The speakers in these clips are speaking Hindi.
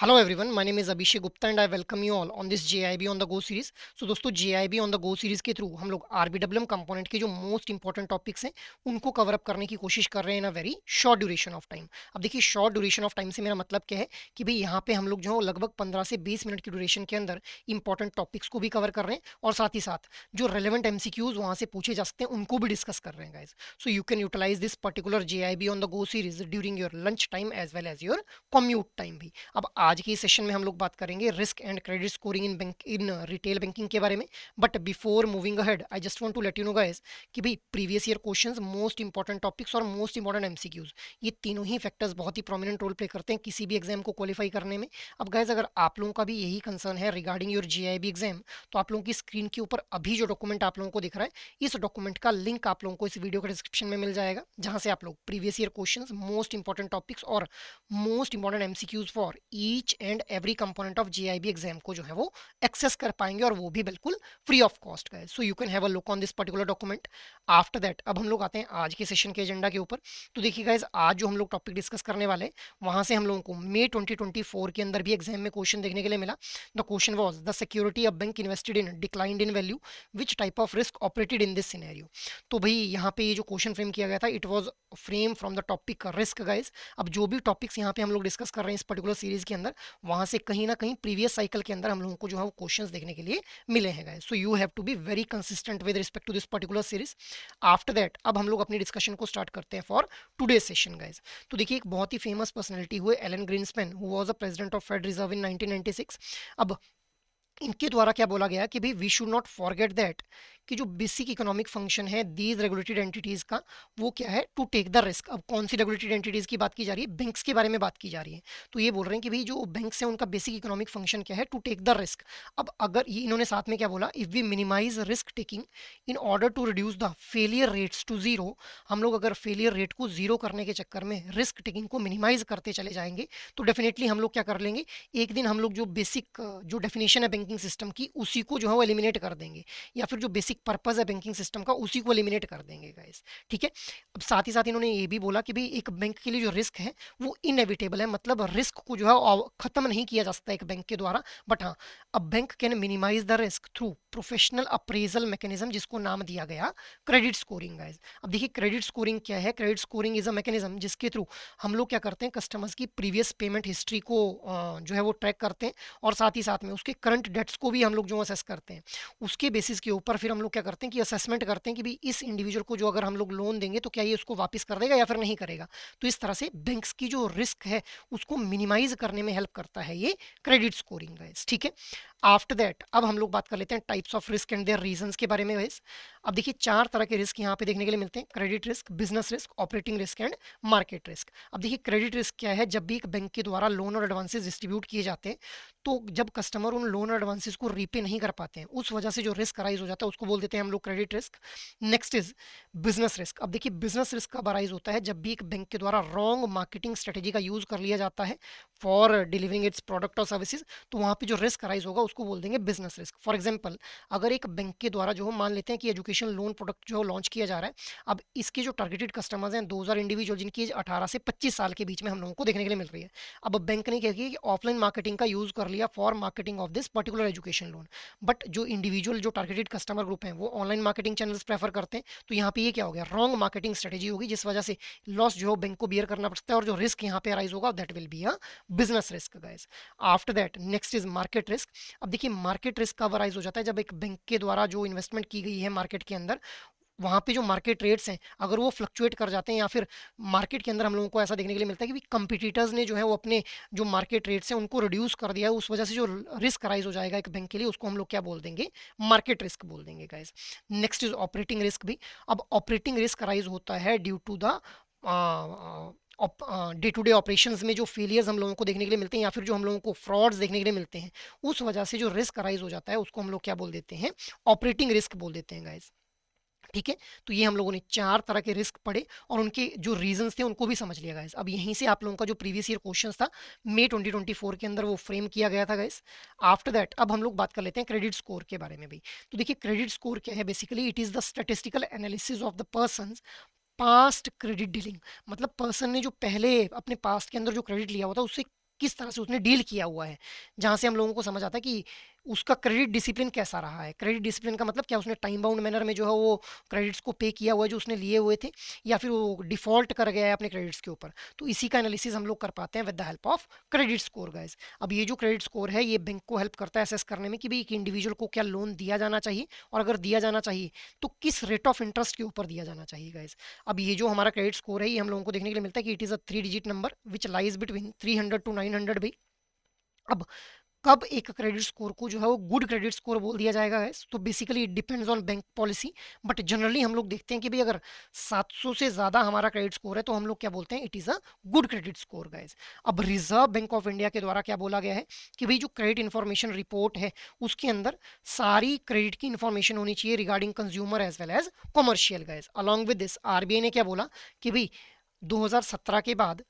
Hello everyone, my name is Abhishek Gupta and I welcome you all on this JAIIB on the go series. So दोस्तों, JAIIB on the go series के थ्रू हम लोग आरबीडब्ल्यूएम कंपोनेंट के जो मोस्ट इंपॉर्टेंट टॉपिक्स हैं उनको कवर अप करने की कोशिश कर रहे हैं in a very short duration of time. अब देखिए, शॉर्ट ड्यूरेशन ऑफ टाइम से मेरा मतलब क्या है कि भाई यहाँ पे हम लोग जो है लगभग 15 से 20 मिनट की ड्यूरेशन के अंदर इंपॉर्टेंट टॉपिक्स को भी कवर कर रहे हैं और साथ ही साथ जो रेलेवेंट एमसीक्यूज वहाँ से पूछे जा सकते हैं उनको भी डिस्कस कर रहे हैं guys. So you can utilise this particular JIB on the go series during your lunch time as well as your commute time भी। अब आज की सेशन में हम लोग बात करेंगे risk and credit scoring in retail banking के बारे में। But before moving ahead I just want to let you know guys कि भाई previous year questions, most important topics और मोस्ट इंपॉर्टेंट एमसीक्यूज, ये तीनों ही फैक्टर्स बहुत ही प्रोमिनेंट रोल प्ले करते हैं किसी भी एग्जाम को क्वालिफाई करने में। अब गाइस, अगर आप लोगों का भी यही कंसर्न है रिगार्डिंग योर जीआईबी एग्जाम, तो आप लोगों की स्क्रीन के ऊपर अभी जो डॉक्यूमेंट आप लोगों को दिख रहा है, इस डॉक्यूमेंट का लिंक आप लोगों को इस वीडियो के डिस्क्रिप्शन में मिल जाएगा, जहां से आप लोग previous year questions, most important topics और most important MCQs for each and every component of JAIIB exam को जो है वो एक्सेस कर पाएंगे, और वो भी बिल्कुल फ्री ऑफ कॉस्ट का है। So you can have a look on this particular document. After that अब हम लोग आते हैं आज के सेशन के एजेंडा के ऊपर। तो देखिए गाइज, आज जो हम लोग टॉपिक डिस्कस करने वाले हैं वहां से हम लोगों को मई 2024 के अंदर भी एग्जाम में क्वेश्चन देखने के लिए मिला। The question was the security of bank invested in declined in value, which type of risk operated in this scenario. तो भाई यहाँ पे ये जो क्वेश्चन फ्रेम किया गया था, it was frame from the topic risk guys. अब जो भी टॉपिक्स यहाँ पे हम लोग डिस्कस कर रहे हैं इस पर्टिकुलर सीरीज के अंदर, वहां से कहीं ना कहीं प्रीवियस साइकिल के अंदर हम लोगों को जो है वो क्वेश्चंस देखने के लिए मिले हैं guys. So you have to be very consistent with respect to this particular series. After that अब हम लोग अपनी डिस्कशन को स्टार्ट करते हैं फॉर टुडे सेशन गाइस। तो देखिए, एक बहुत ही फेमस पर्सनैलिटी हुए Alan Greenspan, who was a president of Fed Reserve in 1996। अब इनके द्वारा क्या बोला गया कि भाई we should not forget that कि जो बेसिक इकोनॉमिक फंक्शन है दीज रेगुलेटेड एंटिटीज का, वो क्या है, टू टेक द रिस्क। अब कौन सी रेगुलेटेड एंटिटीज की बात की जा रही है? बैंक्स के बारे में बात की जा रही है। तो ये बोल रहे हैं कि भाई जो बैंक्स हैं उनका बेसिक इकोनॉमिक फंक्शन क्या है, टू टेक द रिस्क। अब अगर ये इन्होंने साथ में क्या बोला, if we minimise risk taking in order to reduce the failure rates to zero, हम लोग अगर फेलियर रेट को जीरो करने के चक्कर में रिस्क टेकिंग को मिनिमाइज करते चले जाएंगे, तो डेफिनेटली हम लोग क्या कर लेंगे, एक दिन हम लोग जो बेसिक जो डेफिनेशन है बैंकिंग सिस्टम की उसी को जो है वो एलिमिनेट कर देंगे, या फिर जो बेसिक पर्पस है बैंकिंग सिस्टम का उसी को एलिमिनेट कर देंगे गाइस। ठीक है। अब साथ ही साथ इन्होंने ये भी बोला कि भाई एक बैंक के लिए जो रिस्क है वो इनएविटेबल है, मतलब रिस्क को जो है खत्म नहीं किया जा सकता एक बैंक के द्वारा। बट हाँ, अब bank can minimise the risk through professional appraisal mechanism, जिसको नाम दिया गया क्रेडिट स्कोरिंग गाइस। अब देखिए, क्रेडिट स्कोरिंग क्या है? Credit scoring is a mechanism जिसके थ्रू हम लोग क्या करते हैं, कस्टमर्स की प्रीवियस पेमेंट हिस्ट्री को जो है वो ट्रैक करते हैं, और साथ ही साथ में उसके करंट डेट्स को भी हम लोग जो असेस करते हैं। उसके बेसिस के ऊपर फिर हम लोग क्या करते हैं कि असेसमेंट करते हैं कि भाई इस इंडिविजुअल को जो अगर हम लोग लोन देंगे तो क्या ये उसको वापस कर देगा या फिर नहीं करेगा। तो इस तरह से बैंक्स की जो रिस्क है उसको मिनिमाइज करने में हेल्प करता है ये क्रेडिट स्कोरिंग गाइस। ठीक है। आफ्टर दैट अब हम लोग बात कर लेते हैं types of risk and there reasons के बारे में गाइस। अब देखिए, चार तरह के रिस्क यहाँ पे देखने के लिए मिलते हैं: credit risk, business risk, operating risk and market risk. अब देखिए, क्रेडिट रिस्क क्या है? जब भी एक बैंक के द्वारा लोन और एडवांसेस डिस्ट्रीब्यूट किए जाते हैं, तो जब कस्टमर उन लोन और एडवांसेस को रीपे नहीं कर पाते हैं, उस वजह से जो रिस्क अराइज हो जाता है उसको बोल देते हैं हम लोग credit risk. Next is business risk. अब देखिए, बिजनेस रिस्क कब अराइज होता है? जब भी एक बैंक के द्वारा रॉन्ग मार्केटिंग स्ट्रेटेजी का यूज कर लिया जाता है फॉर डिलीवरिंग इट्स प्रोडक्ट और सर्विसेज, तो वहां पे जो रिस्क अराइज होगा उसको बोल देंगे बिजनेस रिस्क। फॉर एग्जाम्पल, अगर एक बैंक के द्वारा जो मान लेते हैं कि एजुकेशन लोन प्रोडक्ट जो लॉन्च किया जा रहा है, अब इसके जो टारगेटेड कस्टमर्स हैं 2000 इंडिविजुअल जिनकी एज 18 से 25 साल के बीच में हम लोगों को देखने के लिए मिल रही है। अब बैंक ने क्या किया कि ऑफलाइन मार्केटिंग का यूज कर लिया for marketing of this particular education loan, but जो इंडिविजुअल जो टारगेटेड कस्टमर ग्रुप है वो ऑनलाइन मार्केटिंग चैनल्स प्रेफर करते हैं। तो यहाँ पे ये क्या हो गया, रॉन्ग मार्केटिंग स्ट्रेटेजी होगी, जिस वजह से लॉस जो है बैंक को बियर करना पड़ता है, और जो रिस्क यहाँ पे अराइज होगा that will be a business risk guys. After that next is market risk. अब देखिए, मार्केट रिस्क कब अराइज हो जाता है? जब एक बैंक के द्वारा जो इन्वेस्टमेंट की गई है मार्केट के अंदर, वहाँ पे जो मार्केट रेट्स हैं अगर वो फ्लक्चुएट कर जाते हैं, या फिर मार्केट के अंदर हम लोगों को ऐसा देखने के लिए मिलता है कि कंपटीटर्स ने जो है वो अपने जो मार्केट रेट्स हैं उनको रिड्यूस कर दिया है, उस वजह से जो रिस्क अराइज हो जाएगा एक बैंक के लिए, उसको हम लोग क्या बोल देंगे, मार्केट रिस्क बोल देंगे guys. Next is operating risk भी। अब ऑपरेटिंग रिस्क अराइज होता है due to the day to day operations में जो फेलियर्स हम लोगों को देखने के लिए मिलते हैं, या फिर जो हम लोगों को फ्रॉड्स देखने के लिए मिलते हैं, उस वजह से जो रिस्क अराइज हो जाता है उसको हम लोग क्या बोल देते हैं, ऑपरेटिंग रिस्क बोल देते हैं गाइस। ठीक है। तो ये हम लोगों ने चार तरह के रिस्क पढ़े और उनके जो रीजंस थे उनको भी समझ लिया गाइस। अब यहीं से आप लोगों का जो प्रीवियस ईयर क्वेश्चंस था मई 2024 के अंदर वो फ्रेम किया गया था गाइस। आफ्टर दैट अब हम लोग बात कर लेते हैं क्रेडिट स्कोर के बारे में भी। तो देखिए, क्रेडिट स्कोर क्या है? Basically it is the statistical analysis of the person past credit dealing, मतलब पर्सन ने जो पहले अपने पास्ट के अंदर जो क्रेडिट लिया हुआ था उससे किस तरह से उसने डील किया हुआ है, जहाँ से हम लोगों को समझ आता है कि उसका क्रेडिट डिसिप्लिन कैसा रहा है। क्रेडिट डिसिप्लिन का मतलब क्या, उसने टाइम बाउंड मैनर में जो है वो क्रेडिट्स को पे किया हुआ है जो उसने लिए हुए थे, या फिर वो डिफॉल्ट कर गया है अपने क्रेडिट्स के ऊपर। तो इसी का एनालिसिस हम लोग कर पाते हैं with the help of credit score guys. अब ये जो क्रेडिट स्कोर है ये बैंक को हेल्प करता है असेस करने में कि भाई एक इंडिविजुअल को क्या लोन दिया जाना चाहिए, और अगर दिया जाना चाहिए तो किस रेट ऑफ इंटरेस्ट के ऊपर दिया जाना चाहिए गाइस। अब ये जो हमारा क्रेडिट स्कोर है ये हम लोगों को देखने के लिए मिलता है कि it is a 3 digit number which lies between 300 to 900 भाई। अब कब एक क्रेडिट स्कोर को जो है वो गुड क्रेडिट स्कोर बोल दिया जाएगा गाइस, तो basically it depends on bank policy. But generally हम लोग देखते हैं कि भाई अगर 700 से ज़्यादा हमारा क्रेडिट स्कोर है तो हम लोग क्या बोलते हैं, it is a good credit score guys. अब रिजर्व बैंक ऑफ इंडिया के द्वारा क्या बोला गया है कि भाई जो क्रेडिट इन्फॉर्मेशन रिपोर्ट है उसके अंदर सारी क्रेडिट की इन्फॉर्मेशन होनी चाहिए regarding consumer as well as commercial guys. Along with this RBI ने क्या बोला कि भाई 2017 के बाद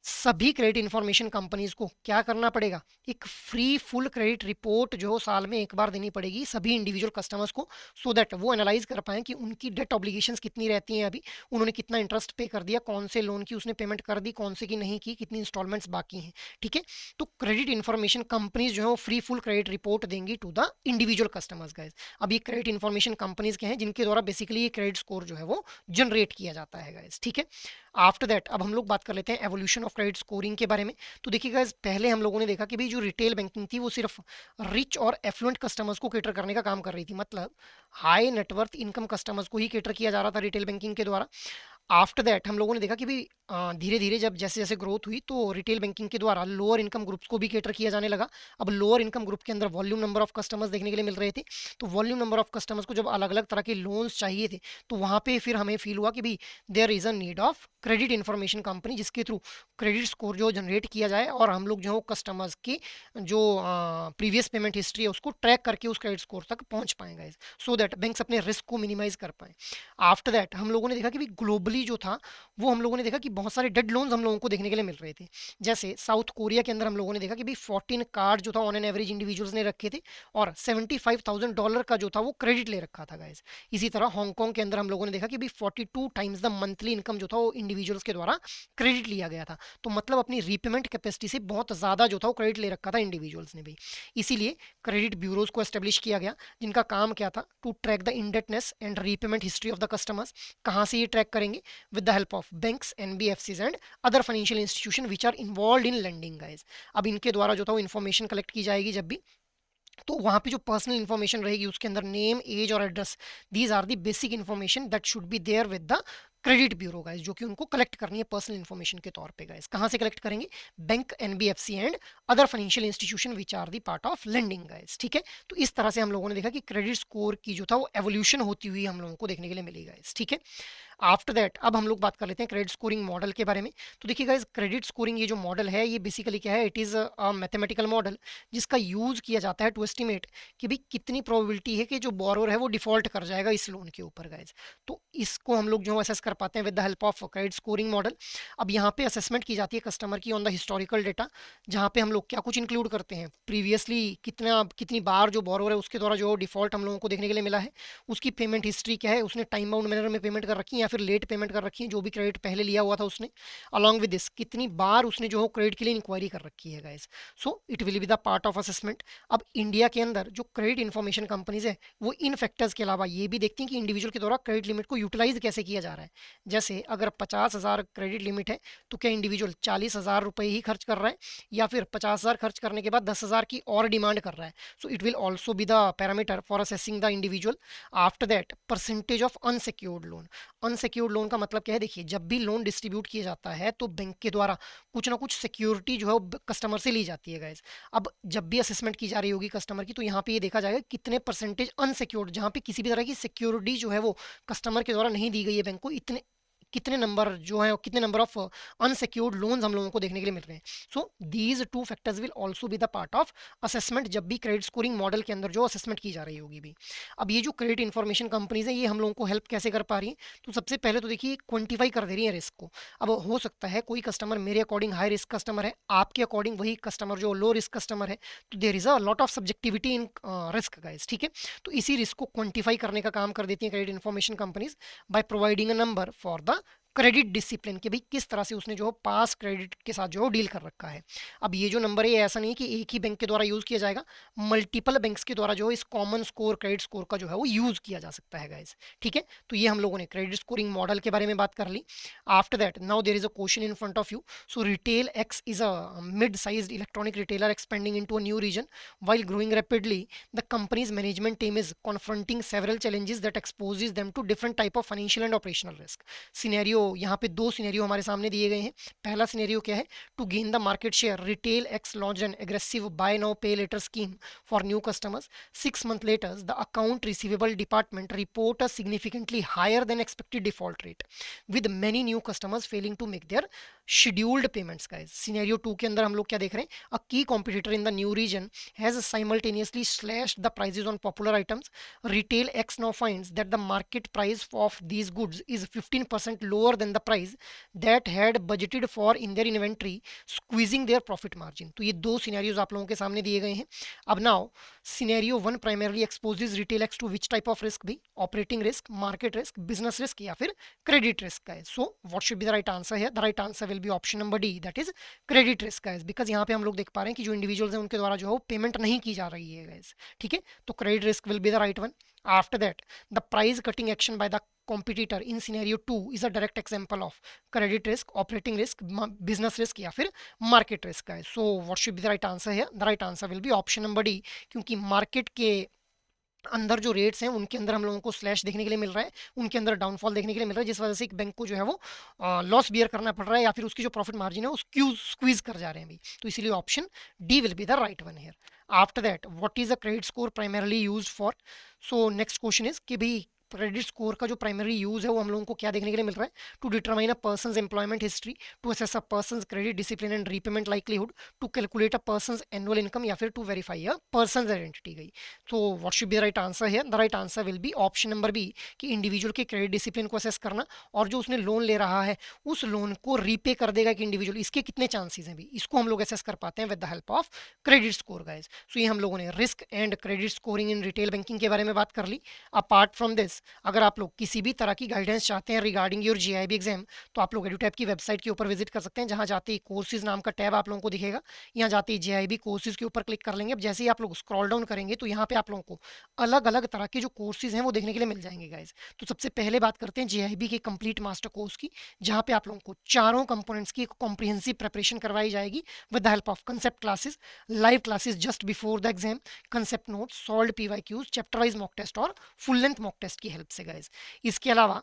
सभी क्रेडिट इंफॉर्मेशन कंपनीज को क्या करना पड़ेगा, एक फ्री फुल क्रेडिट रिपोर्ट जो साल में एक बार देनी पड़ेगी सभी इंडिविजुअल कस्टमर्स को, सो दैट वो एनालाइज कर पाएं कि उनकी डेट ऑब्लिगेशंस कितनी रहती हैं, अभी उन्होंने कितना इंटरेस्ट पे कर दिया, कौन से लोन की उसने पेमेंट कर दी, कौन से की नहीं की, कितनी इंस्टॉलमेंट्स बाकी हैं। ठीक है, तो क्रेडिट इन्फॉर्मेशन कंपनीज जो है वो फ्री फुल क्रेडिट रिपोर्ट देंगी to the individual customers guys. अब ये क्रेडिट इन्फॉर्मेशन कंपनीज के हैं जिनके द्वारा बेसिकली ये क्रेडिट स्कोर जो है वो जनरेट किया जाता है गाइज। ठीक है, आफ्टर दैट अब हम लोग बात कर लेते हैं एवोल्यूशन ऑफ क्रेडिट स्कोरिंग के बारे में। तो देखिए गाइस, पहले हम लोगों ने देखा कि भाई जो रिटेल बैंकिंग थी वो सिर्फ रिच और एफ्लुएंट कस्टमर्स को केटर करने का काम कर रही थी, मतलब हाई नेटवर्थ इनकम कस्टमर्स को ही केटर किया जा रहा था रिटेल बैंकिंग के द्वारा। आफ्टर दैट हम लोगों ने देखा कि भाई धीरे धीरे जब जैसे जैसे ग्रोथ हुई तो रिटेल बैंकिंग के द्वारा लोअर इनकम ग्रुप्स को भी केटर किया जाने लगा। अब लोअर इनकम ग्रुप के अंदर वॉल्यूम नंबर ऑफ कस्टमर्स देखने के लिए मिल रहे थे, तो वॉल्यूम नंबर ऑफ कस्टमर्स को जब अलग अलग तरह के लोन्स चाहिए थे तो वहाँ पे फिर हमें फील हुआ कि भाई there is a need of credit information company जिसके थ्रू क्रेडिट स्कोर जो जनरेट किया जाए और हम लोग जो कस्टमर्स की जो प्रीवियस पेमेंट हिस्ट्री है उसको ट्रैक करके उस क्रेडिट स्कोर तक पहुंच पाएंगे, सो दैट बैंक्स अपने रिस्क को मिनिमाइज कर पाए। आफ्टर दैट हम लोगों ने देखा कि भाई ग्लोबली जो था वो हम लोगों ने देखा कि बहुत सारे डेड लोन्स हम लोगों को देखने के लिए मिल रहे थे। जैसे साउथ कोरिया के अंदर हम लोगों ने देखा कि भाई 14 कार्ड जो था ऑन एन एवरेज इंडिविजुअल्स ने रखे थे और $75,000 का जो था वो क्रेडिट ले रखा था गाइज। इसी तरह हांगकांग के अंदर हम लोगों ने देखा कि भाई 42 टाइम्स द मंथली इनकम जो था वो इंडिविजुअल्स के द्वारा क्रेडिट लिया गया था। तो मतलब अपनी रीपेमेंट कैपेसिटी से बहुत ज़्यादा जो था वो क्रेडिट ले रखा था इंडिविजुअल्स ने भी। इसीलिए क्रेडिट ब्यूरोज को एस्टेब्लिश किया गया जिनका काम क्या था, to track the indebtedness and repayment history of the customers. कहाँ से ये ट्रैक करेंगे, with the help of banks, NBFCs and other financial institution which are involve in lending guys. अब इनके द्वारा जो था वो इन्फॉर्मेशन कलेक्ट की जाएगी जब भी, तो वहाँ पे जो पर्सनल इन्फॉर्मेशन रहेगी उसके अंदर नेम, एज और address, these are the basic information that should be there with the credit bureau guys, जो कि उनको कलेक्ट करनी है पर्सनल इन्फॉर्मेशन के तौर पे गाइस। कहाँ से कलेक्ट करेंगे, bank, NBFC and other financial institution which are the part of lending guys. ठीक है, तो इस तरह से हम लोगों ने देखा कि क्रेडिट स्कोर की जो था वो एवोल्यूशन होती हुई हम लोगों को देखने के लिए मिली गाइस। ठीक है, आफ्टर दैट अब हम लोग बात कर लेते हैं क्रेडिट स्कोरिंग मॉडल के बारे में। तो देखिए गाइस, क्रेडिट स्कोरिंग ये जो मॉडल है ये बेसिकली क्या है, it is a mathematical model जिसका यूज़ किया जाता है टू एस्टिमेट कि भाई कितनी प्रोबेबिलिटी है कि जो बोरोवर है वो डिफॉल्ट कर जाएगा इस लोन के ऊपर गाइज। तो इसको हम लोग जो असेस कर पाते हैं with the help of credit scoring model. अब यहाँ पे असेसमेंट की जाती है कस्टमर की ऑन द हिस्टोरिकल डेटा, जहाँ पे हम लोग क्या कुछ इंक्लूड करते हैं, प्रीवियसली कितनी बार जो बोरोवर है उसके द्वारा जो डिफॉल्ट हम लोगों को देखने के लिए मिला है, उसकी पेमेंट हिस्ट्री क्या है, उसने टाइम बाउंड मैनर में पेमेंट कर रखी है या फिर लेट पेमेंट कर रखी है जो भी क्रेडिट पहले लिया हुआ था उसने, अलॉन्ग विद दिस कितनी बार उसने जो क्रेडिट के लिए इंक्वायरी कर रखी है guys. So it will be the part of assessment. अब इंडिया के अंदर जो क्रेडिट इन्फॉर्मेशन कंपनीज है वो इन फैक्टर्स के अलावा ये भी देखती हैं कि इंडिविजुअल के द्वारा क्रेडिट लिमिट को यूटिलाइज कैसे किया जा रहा है। जैसे अगर 50,000 क्रेडिट लिमिट है तो क्या इंडिविजुअल 40,000 रुपये ही खर्च कर रहा है या फिर 50,000 खर्च करने के बाद 10,000 की और डिमांड कर रहा है। So it will also be the parameter for assessing the individual. After that percentage of unsecured loan. Unsecured loan का मतलब क्या है, देखिए जब भी लोन डिस्ट्रीब्यूट किया जाता है तो बैंक के द्वारा कुछ ना कुछ सिक्योरिटी जो है कस्टमर से ली जाती है गाइज। अब जब भी असेसमेंट की जा रही होगी कस्टमर की तो यहाँ पे ये देखा जाएगा कितने परसेंटेज अनसिक्योर्ड, जहाँ पे किसी भी तरह की सिक्योरिटी जो है वो कस्टमर के द्वारा नहीं दी गई है बैंक को, इतने कितने नंबर जो है, कितने नंबर ऑफ अनसिक्योर्ड लोन्स हम लोगों को देखने के लिए मिल रहे हैं। So these two factors will also be the part of assessment जब भी क्रेडिट स्कोरिंग मॉडल के अंदर जो असेसमेंट की जा रही होगी भी। अब ये जो क्रेडिट इन्फॉर्मेशन कंपनीज है ये हम लोगों को हेल्प कैसे कर पा रही है, तो सबसे पहले तो देखिए क्वांटिफाई कर दे रही है रिस्क को। अब हो सकता है कोई कस्टमर मेरे अकॉर्डिंग हाई रिस्क कस्टमर है, आपके अकॉर्डिंग वही कस्टमर जो लो रिस्क कस्टमर है, तो there is a lot of subjectivity in risk guys. ठीक है, तो इसी रिस्क को क्वांटिफाई करने का काम कर देती है credit information companies by providing a number for the credit discipline के भाई किस तरह से उसने जो पास क्रेडिट के साथ जो डील कर रखा है। अब ये जो नंबर है ऐसा नहीं है कि एक ही बैंक के द्वारा यूज किया जाएगा, मल्टीपल बैंक्स के द्वारा जो इस कॉमन स्कोर क्रेडिट स्कोर का जो है वो यूज किया जा सकता है गाइस। ठीक है, तो ये हम लोगों ने क्रेडिट स्कोरिंग मॉडल के बारे में बात कर ली। After that now there is a question in front of you. So retail X is a mid sized electronic retailer expanding into a new region while growing rapidly. The company's management team is confronting several challenges that exposes them to different type of financial and operational risk. Scenario यहाँ पे दो सिनेरियो हमारे सामने दिए गए हैं। पहला सिनेरियो क्या है, to gain the market share retail X launch an aggressive buy now pay later scheme for new customers. 6 months later the account receivable department report a significantly higher than expected default rate with many new customers failing to make their scheduled payments guys। Scenario 2 के अंदर हम लोग क्या देख रहे हैं, a key competitor in the new region has simultaneously slashed the prices on popular items. Retail X now finds that the market price of these goods is 15% lower than the price that had budgeted for in their inventory, squeezing their profit margin। तो ये दो सिनेरियोज आप लोगों के सामने दिए गए हैं। अब now scenario 1 primarily exposes retail X to which type of risk भी, operating risk, market risk, business risk या फिर क्रेडिट रिस्क का है। So what should be the right answer है, the right answer will be option number D, that is credit risk guys. Because यहाँ पे हम लोग देख पा रहे हैं कि जो इंडिविजुअल्स हैं उनके द्वारा जो है वो पेमेंट नहीं की जा रही है गाइस। ठीक है, तो credit risk will be the right one. After that the price cutting action by the competitor in scenario 2 is a direct example of credit risk, operating risk, business risk या फिर market risk है। so what should be the right answer here, the right answer will be option number D, क्योंकि मार्केट के अंदर जो रेट्स हैं उनके अंदर हम लोगों को स्लैश देखने के लिए मिल रहा है, उनके अंदर डाउनफॉल देखने के लिए मिल रहा है, जिस वजह से एक बैंक को जो है वो लॉस बियर करना पड़ रहा है या फिर उसकी जो प्रॉफिट मार्जिन है उसकी स्क्वीज कर जा रहे हैं भी। तो इसीलिए option D will be the right one here. After that what is a credit score primarily used for. So next question is कि भाई क्रेडिट स्कोर का जो प्राइमरी यूज है वो हम लोगों को क्या देखने के लिए मिल रहा है, to determine a person's employment history, to assess a person's credit discipline and repayment likelihood, to calculate a person's annual income या फिर to verify a person's identity गई। तो what should be the right answer है, the right answer will be option number B, कि इंडिविजुअल के क्रेडिट डिसिप्लिन को असेस करना और जो उसने लोन ले रहा है उस लोन को रीपे कर देगा कि इंडिविजुअल, इसके कितने चांसेस हैं भी, इसको हम लोग असेस कर पाते हैं with the help of credit score guys. So ये हम लोगों ने risk and credit scoring in retail banking के बारे में बात कर ली। अपार्ट फ्रॉम दिस अगर आप लोग किसी भी तरह की गाइडेंस चाहते हैं रिगार्डिंग योर जीआईबी एग्जाम, तो आप लोग एडुटैप की वेबसाइट के ऊपर विजिट कर सकते हैं, जहां जाते ही कोर्सेज नाम का टैब आप लोगों को दिखेगा, यहाँ जाते ही जीआईबी कोर्सेज के ऊपर क्लिक कर लेंगे। अब जैसे ही आप लोग स्क्रॉल डाउन करेंगे तो यहाँ पे आप लोगों को अलग अलग तरह के जो कोर्सेज हैं वो देखने के लिए मिल जाएंगे गाइज। तो सबसे पहले बात करते हैं जीआईबी के कंप्लीट मास्टर कोर्स की, जहाँ पे आप लोगों को चारों कंपोनेंट्स की एक कॉम्प्रिहेंसिव प्रिपरेशन करवाई जाएगी with the help of concept classes, live classes just before the exam, concept notes, solve PYQs, chapter wise mock test और फुल लेंथ मॉक टेस्ट की हेल्प से गाइज। इसके अलावा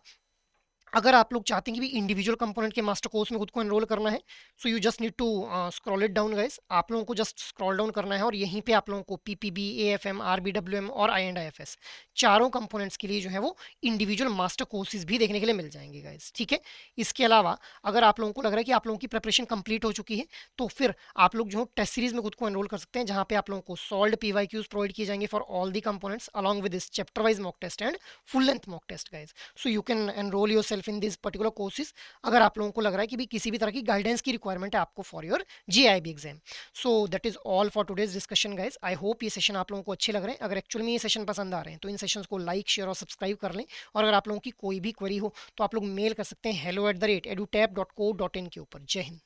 अगर आप लोग चाहते हैं कि भी इंडिविजुअल कंपोनेंट के मास्टर कोर्स में खुद को एनरोल करना है, so you just need to scroll it down guys. आप लोगों को जस्ट स्क्रॉल डाउन करना है और यहीं पे आप लोगों को पीपीबी, एएफएम, आरबीडब्ल्यूएम और आईएनडआईएफएस चारों कंपोनेंट्स के लिए जो है वो इंडिविजुअल मास्टर कोर्सेज भी देखने के लिए मिल जाएंगे गाइस। ठीक है, इसके अलावा अगर आप लोगों को लग रहा है कि आप लोगों की प्रिपरेशन कंप्लीट हो चुकी है, तो फिर आप लोग जो टेस्ट सीरीज में खुद को एनरोल कर सकते हैं, जहाँ पे आप लोगों को सॉल्व पीवाईक्यूज प्रोवाइड किए जाएंगे for all the components along with this chapter wise mock test and full length mock test guys. So you can enrol your self in this particular courses अगर आप लोगों को लग रहा है कि भी किसी भी तरह की गाइडेंस की रिक्वायरमेंट है आपको for your GIB exam. So that is all for today's discussion guys. I hope ये सेशन आप लोगों को अच्छे लग रहे हैं। अगर एक्चुअली में ये सेशन पसंद आ रहे हैं तो इन सेशंस को लाइक, शेयर और सब्सक्राइब कर लें। और अगर आप लोगों की कोई भी क्वेरी हो तो आप लोग मेल कर सकते हैं hello@edutap.co.in के ऊपर। जय हिंद।